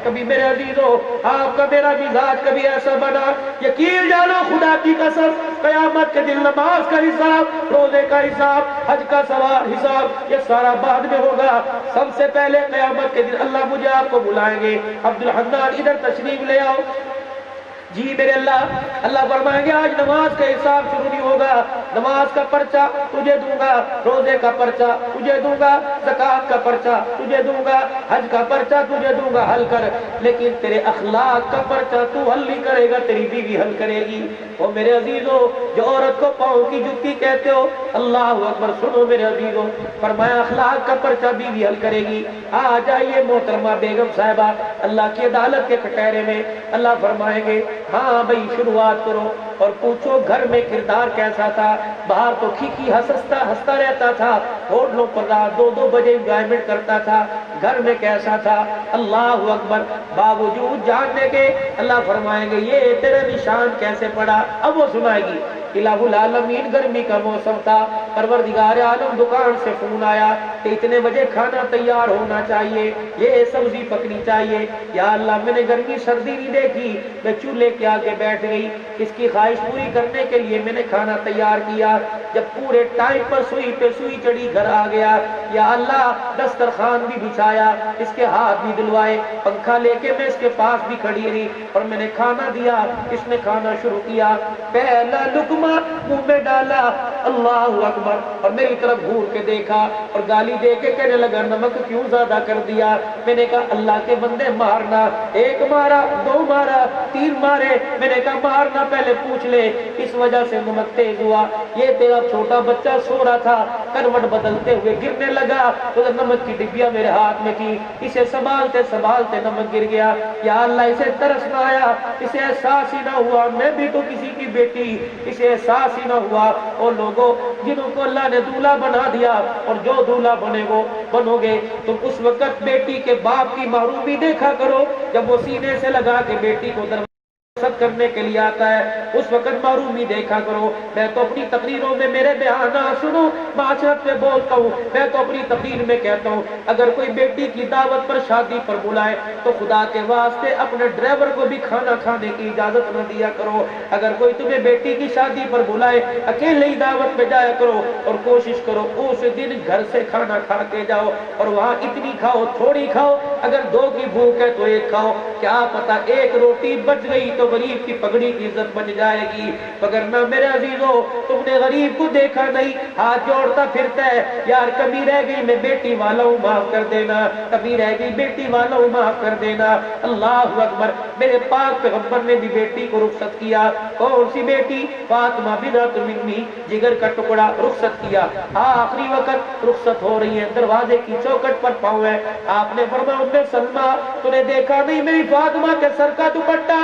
کبھی میرے عزیزوں آپ کا میرا مزاج کبھی ایسا بنا، یقین جانو خدا کی قسم قیامت کے دن نماز کا حساب، روزے کا حساب، حج کا سوال حساب، یہ سارا بعد میں ہوگا۔ سب سے پہلے قیامت کے دن اللہ مجھے آپ کو بلائیں گے، عبد الحنان ادھر تشریف لے آؤ۔ جی میرے اللہ فرمائیں گے آج نماز کا حساب شروع نہیں ہوگا، نماز کا پرچہ تجھے دوں گا، روزے کا پرچہ تجھے دوں گا، زکوٰۃ کا پرچہ تجھے دوں گا، حج کا پرچہ تجھے دوں گا، حل کر، لیکن تیرے اخلاق کا پرچہ تو حل نہیں کرے گا، تیری بیوی حل کرے گی۔ اور میرے عزیزوں جو عورت کو پاؤں کی جوتی کہتے ہو، اللہ اکبر، سنو میرے عزیزوں، فرمایا اخلاق کا پرچہ بیوی حل کرے گی۔ آ جائیے محترمہ بیگم صاحبہ اللہ کی عدالت کے کٹہرے میں، اللہ فرمائیں گے ہاں بھائی شروعات کرو اور پوچھو گھر میں کردار کیسا تھا، باہر تو کھیکی ہنستا رہتا تھا، ہوٹلوں پر رات 2 بجے انجوائمنٹ کرتا تھا، گھر میں کیسا تھا، اللہ اکبر، باوجود جاننے کے اللہ فرمائیں گے یہ تیرے نشان کیسے پڑا۔ اب وہ سنائے گی الہ العالمین، گرمی کا موسم تھا، پروردگار عالم دکان سے فون آیا کہ اتنے بجے کھانا تیار ہونا چاہیے، یہ سبزی پکنی چاہیے، یا اللہ میں نے گرمی سردی نہیں دیکھی، میں چولہے کے آگے بیٹھ گئی، اس کی خواہش پوری کرنے کے لیے میں نے کھانا تیار کیا، جب پورے ٹائم پر سوئی پہ سوئی چڑھی گھر آ گیا، یا اللہ دسترخوان بھی بچھایا، اس کے ہاتھ بھی دلوائے، پنکھا لے کے میں اس کے پاس بھی کھڑی رہی اور میں نے کھانا دیا، اس نے کھانا شروع کیا، پہلا لقمہ منہ میں ڈالا، اللہ اکبر، اور میری طرف گھور کے دیکھا اور گالی دے کے کہنے لگا نمک کیوں زیادہ کر دیا۔ میں نے کہا اللہ کے بندے مارنا، 1 مارا 2 مارا 3 مارے، میں نے کہا مارنا پہلے پوچھ لے اس وجہ سے نمک تیز ہوا، یہ تیرا چھوٹا بچہ سو رہا تھا، کروٹ بدلتے ہوئے گرنے لگا تو نمک کی ڈبیا میرے ہاتھ میں تھی، اسے سنبھالتے نمک گر گیا، یا اللہ اسے ترس نہ آیا، اسے احساس ہی نہ ہوا میں بھی تو کسی کی بیٹی، اسے احساس ہی نہ ہوا۔ اور لوگوں جنہوں کو اللہ نے دولہا بنا دیا اور جو دولہا بنو گے تم اس وقت بیٹی کے باپ کی محرومی دیکھا کرو، جب وہ سینے سے لگا کے بیٹی کو کرنے کے لیے آتا ہے اس وقت محرومی دیکھا کرو۔ میں تو اپنی تقریروں میں میرے بیانات سنو، معاشرت میں بولتا ہوں، میں تو اپنی تقریر میں کہتا ہوں اگر کوئی بیٹی کی دعوت پر شادی پر بلائے تو خدا کے واسطے اپنے ڈرائیور کو بھی کھانا کھانے کی اجازت نہ دیا کرو، اگر کوئی تمہیں بیٹی کی شادی پر بلائے اکیلے ہی دعوت پہ جایا کرو اور کوشش کرو اس دن گھر سے کھانا کھا کے جاؤ، اور وہاں اتنی کھاؤ تھوڑی کھاؤ، اگر 2 کی بھوک ہے تو 1 کھاؤ، کیا پتا 1 روٹی بچ گئی تو غریب کی پگڑی کی عزت بن جائے گی، وگرنہ میرے عزیزوں تم نے غریب کو دیکھا نہیں، ہاتھ جوڑتا پھرتا ہے یار کبھی رہ گئی میں بیٹی والا ہوں معاف کر دینا، کبھی رہ گئی بیٹی والا ہوں معاف کر دینا۔ اللہ اکبر، میرے پاک پیغمبر نے بھی بیٹی کو رخصت کیا، کون سی بیٹی؟ فاطمہ بنت منی، جگر کا ٹکڑا، رخصت کیا، آخری وقت رخصت ہو رہی ہے، دروازے کی چوکھٹ پر پاؤں ہے، آپ نے فرمایا ام سلمہ تو نے دیکھا نہیں میری فاطمہ کے سر کا دوپٹہ؟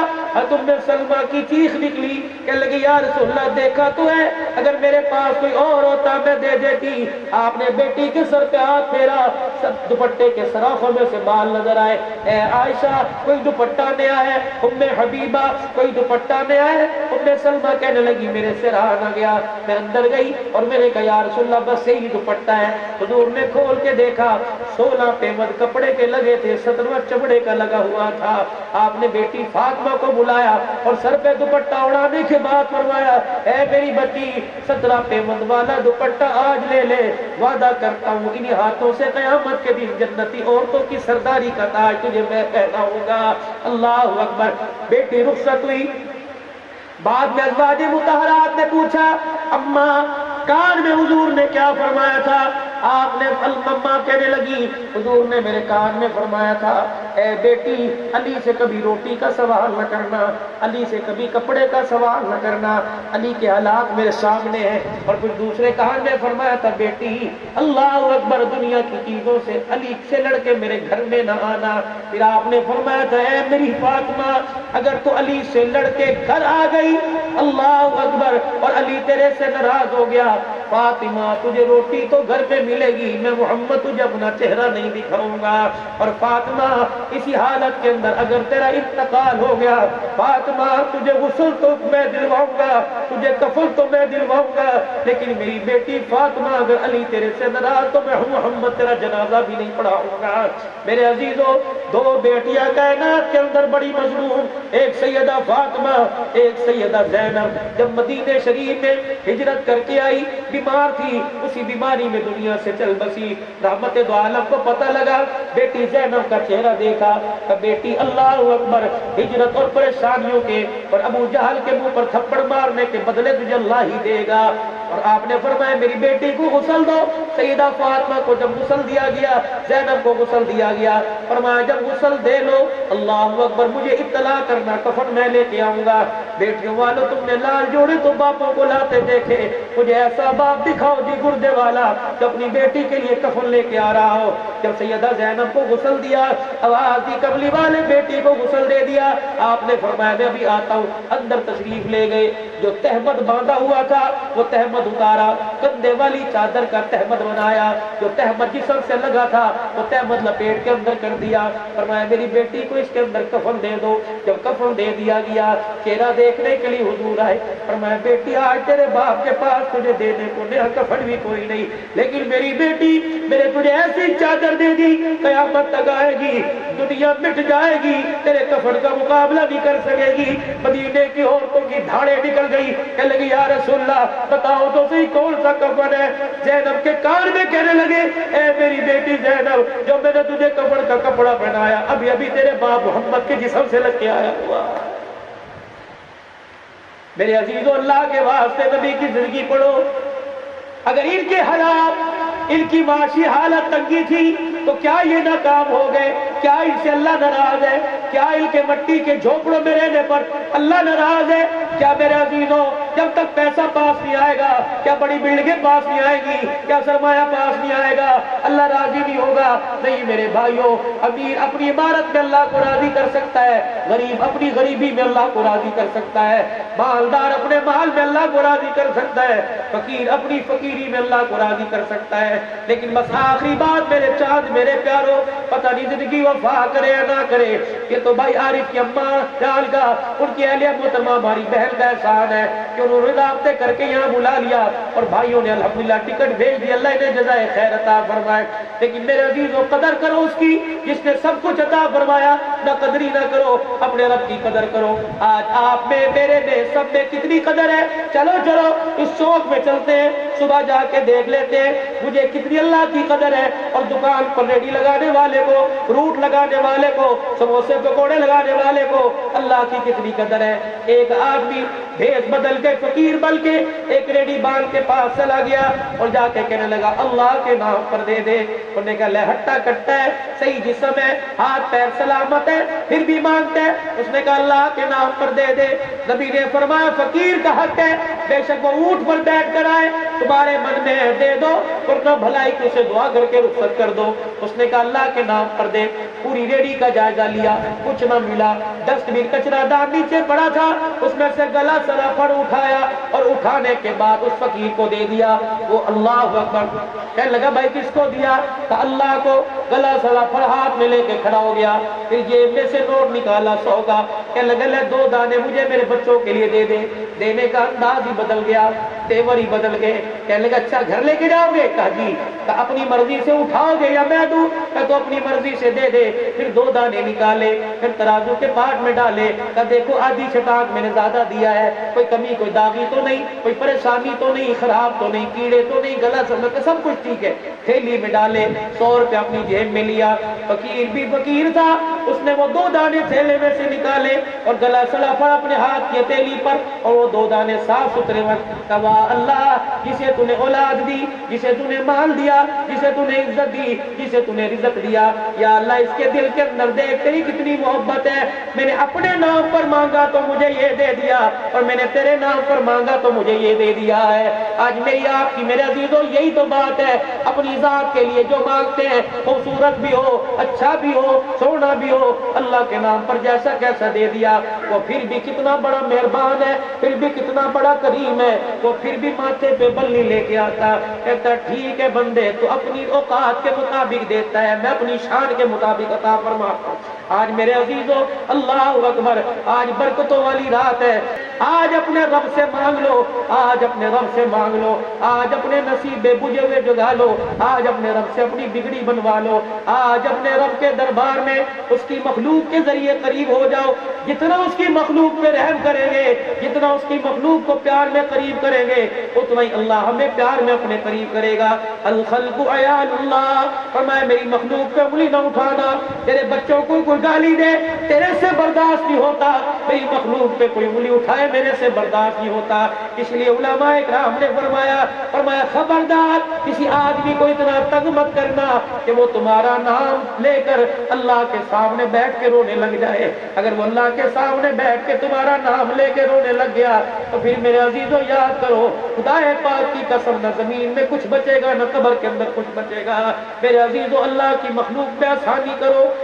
ام سلمہ کی چیخ نکلی، کہنے لگی یا رسول اللہ دیکھا تو ہے، اگر میرے پاس کوئی اور ہوتا میں دے دیتی۔ آپ نے بیٹی کے سر پہ ہاتھ پھیرا، سب دوپٹے کے سراخوں میں سے بال نظر آئے، اے عائشہ کوئی دوپٹہ نیا ہے؟ ام حبیبہ کوئی دوپٹہ نیا ہے؟ ام سلمہ کہنے لگی میرے سے رہا نہ گیا، میں اندر گئی اور میں نے کہا یا رسول اللہ بس یہی دوپٹہ ہے، حضور نے کھول کے دیکھا 16 پیمد کپڑے کے لگے تھے، 17واں چمڑے کا لگا ہوا تھا۔ آپ نے بیٹی فاطمہ کو بلایا اور سر پہ دوپٹہ اڑانے کے بعد فرمایا اے میری بچی 17 پیمد والا دوپٹہ آج لے لے، وعدہ کرتا ہوں انہی ہاتھوں سے قیامت کے دن جنتی عورتوں کی سرداری کا تاج تجھے میں پہناؤں گا۔ اللہ اکبر، بیٹی رخصت ہوئی، بعد میں ازواج مطہرات نے پوچھا اماں کان میں حضور نے کیا فرمایا تھا؟ آپ نے اماں کہنے لگی حضور نے میرے کان میں فرمایا تھا اے بیٹی علی سے کبھی روٹی کا سوال نہ کرنا، علی سے کبھی کپڑے کا سوال نہ کرنا، علی کے حالات میرے سامنے ہیں۔ اور پھر دوسرے کان میں فرمایا تھا بیٹی اللہ اکبر دنیا کی چیزوں سے علی سے لڑ کے میرے گھر میں نہ آنا۔ پھر آپ نے فرمایا تھا اے میری فاطمہ اگر تو علی سے لڑ کے گھر آ گئی اللہ اکبر اور علی تیرے سے ناراض ہو گیا فاطمہ تجھے روٹی تو گھر پہ ملے گی، میں محمد تجھے اپنا چہرہ نہیں دکھاؤں گا، اور فاطمہ اسی حالت کے اندر اگر تیرا انتقال ہو گیا، فاطمہ تجھے غسل تو میں دلواؤں گا، تجھے کفن تو میں دلواؤں گا، لیکن میری بیٹی فاطمہ اگر علی تیرے سے ناراض تو میں محمد تیرا جنازہ بھی نہیں پڑھاؤں گا۔ میرے عزیزوں، دو بیٹیاں کائنات کے اندر بڑی مظلوم، ایک سیدہ فاطمہ، ایک سیدہ زینب، جب مدینہ شریف میں ہجرت کر کے آئی، بیمار تھی، اسی بیماری میں دنیا سے چل بسی۔ رحمت دو عالم کو پتہ لگا، بیٹی زینب کا چہرہ دیکھا کہ بیٹی اللہ اکبر، ہجرت اور پریشانیوں کے اور ابو جہل کے منہ پر تھپڑ مارنے کے بدلے تجھے اللہ ہی دے گا۔ اور آپ نے فرمایا میری بیٹی کو غسل دو۔ سیدہ فاطمہ کو جب غسل دیا گیا، زینب کو غسل دیا گیا، فرمایا جب غسل دے لو اللہ اکبر مجھے اطلاع کرنا، کفن میں لے کے آؤں گا۔ بیٹیوں والو تم نے لال جوڑے تو باپوں کو لاتے دیکھے، مجھے ایسا باپ دکھاؤ جی گردے والا جو اپنی بیٹی کے لیے کفن لے کے آ رہا ہو۔ جب سیدہ زینب کو غسل دیا، آواز دی کملی والے بیٹی کو غسل دے دیا، آپ نے فرمایا میں ابھی آتا ہوں۔ اندر تشریف لے گئے، جو تہمد باندھا ہوا تھا وہ تہمد اتارا، کندھے والی چادر کا تہمد بنایا، جو تہمد جسم سے لگا تھا وہ تہمد لپیٹ کے اندر کر دیا، فرمایا میری بیٹی کو اس کے اندر کفن دے دو۔ جب کفن دے دیا گیا، چہرہ دیکھنے کے لیے حضور آئے، فرمایا بیٹی آج تیرے باپ کے پاس تجھے دینے کو نیا کفن بھی کوئی نہیں، لیکن میری بیٹی میں نے تجھے ایسی چادر دے دی قیامت تک آئے گی، دنیا مٹ جائے گی، تیرے کفن کا مقابلہ نہیں کر سکے گی۔ مدینے کی عورتوں کی دھاڑیں نکل گئی، کہنے لگی یا رسول اللہ بتاؤ تو صحیح کون سا کفن ہے؟ زینب کے کان میں کہنے لگے اے میری بیٹی زینب، جو میں نے تجھے کفن کا کپڑا پہنایا ابھی ابھی تیرے باپ محمد کے جسم سے لگ کے آیا ہوا۔ میرے عزیزوں، اللہ کے واسطے نبی کی زندگی پڑھو۔ اگر ان کے حالات، ان کی معاشی حالت تنگی تھی تو کیا یہ ناکام ہو گئے؟ کیا ان سے اللہ ناراض ہے؟ کیا ان کے مٹی کے جھونپڑوں میں رہنے پر اللہ ناراض ہے؟ کیا میرے عزیزوں جب تک پیسہ پاس نہیں آئے گا، کیا بڑی بلڈنگیں پاس نہیں آئے گی، کیا سرمایہ پاس نہیں آئے گا، اللہ راضی نہیں ہوگا؟ نہیں میرے بھائیوں، امیر اپنی عمارت میں اللہ کو راضی کر سکتا ہے، غریب اپنی غریبی میں اللہ کو راضی کر سکتا ہے، مالدار اپنے مال میں اللہ کو راضی کر سکتا ہے، فقیر اپنی فقیری میں اللہ کو راضی کر سکتا ہے۔ لیکن بس آخری بات میرے چاند میرے پیاروں، پتہ نہیں زندگی وفا کرے یا نہ کرے، یہ تو بھائی عارف کی اماں جان کا، ان کی اہلیہ محترمہ ہماری بہن کا احسان ہے کہ انہوں نے رابطے کر کے یہاں بلا لیا اور بھائیوں نے الحمدللہ ٹکٹ بھیج دی، اللہ انہیں جزائے خیر عطا فرمائے۔ لیکن میرے عزیزوں قدر کرو اس کی جس نے سب کچھ عطا فرمایا، نہ قدری نہ کرو، اپنے رب کی قدر کرو۔ آج آپ میں میرے میں سب میں کتنی قدر ہے؟ چلو چلو اس چوک میں چلتے ہیں، صبح جا کے دیکھ لیتے ہیں مجھے کتنی اللہ کی قدر ہے، اور دکان پر ریڈی لگانے والے کو، روٹ لگانے والے کو، سموسے پکوڑے لگانے والے کو اللہ کی کتنی قدر ہے۔ ایک آدمی بھیس بدل کے فقیر بن کے ایک ریڈی بال کے پاس چلا گیا اور جا کے کہنے لگا اللہ کے نام پر دے دے۔ انہوں نے کہا لے ہٹا کٹا ہے، صحیح جسم ہے، ہاتھ پیر سلامت ہے، پھر بھی مانگتا ہے۔ اس نے کہا اللہ کے نام پر دے دے۔ نبی نے فرمایا فقیر کا حق ہے، بے شک وہ اونٹ پر بیٹھ کر آئے، تمہارے من میں ہے دے دو، ورنہ بھلائی کی اسے دعا کر کے رخصت کر دو۔ اس نے کہا اللہ کے نام پر دے۔ پوری ریڈی کا جائزہ لیا، کچھ نہ ملا، ڈسٹ بن کچرا دان نیچے پڑا تھا، اس میں سے گلا سرا پھڑ اٹھایا اور اٹھانے کے بعد اس فقیر کو دے دیا۔ وہ اللہ اکبر کہنے لگا بھائی کس کو دیا؟ کہ اللہ کو۔ گلا سرا پھڑ ہاتھ میں لے کے کھڑا ہو گیا، پھر جیب میں سے نوٹ نکالا 100 کا، کہنے لگا لے 2 دانے مجھے میرے بچوں کے لیے دے دے۔ دینے کا انداز ہی بدل گیا، تیور ہی بدل گئے۔ کہنے لگا اچھا گھر لے کے جاؤ گے؟ کہا جی۔ کہ اپنی مرضی سے اٹھاؤ گے یا میں دوں؟ کہ تو اپنی مرضی سے دے دے۔ پھر 2 دانے نکالے، پھر ترازو کے پاٹ میں ڈالے، کہ دیکھو آدھی چھٹاک میں نے زیادہ دیا ہے، کوئی کمی کوئی داغی تو نہیں، کوئی پریشانی تو نہیں، خراب تو نہیں، کیڑے تو نہیں، گلا سب کچھ ٹھیک ہے۔ تھیلی میں ڈالے، 100 روپے اپنی جیب میں لیا۔ فقیر بھی فقیر تھا، اس نے وہ 2 دانے تھیلے میں سے نکالے اور گلا سلا پڑا اپنے ہاتھ کی ہتھیلی پر، اور وہ 2 دانے صاف ستھرے وقت کہا اللہ جسے تو نے اولاد دی، جسے تو نے نے مال دیا، جسے تو نے عزت دی، جسے تو نے رزق دیا، یا اللہ اس کے دل کے اندر دیکھ تیری کتنی محبت ہے، میں نے اپنے نام پر مانگا تو مجھے یہ دے دیا، اور میں نے تیرے نام پر مانگا تو مجھے یہ دے دیا ہے۔ آج میری آپ کی میرے عزیزوں یہی تو بات ہے، اپنی ذات کے لیے جو مانگتے ہیں، خوبصورت بھی ہو، اچھا بھی ہو، سونا بھی ہو، اللہ کے نام پر جیسا کیسا دے دیا، وہ پھر بھی کتنا بڑا مہربان ہے، پھر بھی کتنا بڑا کریم ہے، وہ پھر بھی ماتھے پہ بلی لے کے آتا، کہتا ٹھیک ہے بندے تو اپنی اوقات کے مطابق دیتا ہے، میں اپنی شان کے مطابق عطا فرماتا ہوں۔ آج میرے عزیزوں اللہ اکبر، آج برکتوں والی رات ہے، آج اپنے رب سے مانگ لو، آج اپنے رب سے مانگ لو، آج اپنے نصیب بجھے ہوئے جگا لو، آج اپنے رب سے اپنی بگڑی بنوا لو، آج اپنے رب کے دربار میں اس کی مخلوق کے ذریعے قریب ہو جاؤ، جتنا اس کی مخلوق پہ رحم کریں گے، جتنا اس کی مخلوق کو پیار میں قریب کریں گے، اتنا ہی اللہ ہمیں پیار میں اپنے قریب کرے گا۔ الخلق عیال اللہ، فرمایا میری مخلوق پہ انگلی نہ اٹھانا، تیرے بچوں کو کوئی گالی دے تیرے سے برداشت نہیں ہوتا، میری مخلوق پہ کوئی انگلی اٹھائے میرے سے برداشت نہیں ہوتا۔ اس لیے علماء اکرام نے فرمایا خبردار کسی آدمی کو اتنا تنگ مت کرنا کہ وہ تمہارا نام لے کر اللہ کے سامنے بیٹھ کے رونے لگ جائے۔ اگر وہ اللہ کے سامنے بیٹھ کے تمہارا نام لے کے رونے لگ گیا تو پھر میرے عزیزوں یاد کرو، خدا پاک کی قسم نہ زمین میں کچھ بچے گا نہ قبر کے اندر کچھ بچے گا۔ میرے عزیزوں اللہ کی مخلوق پہ آسانی کرو۔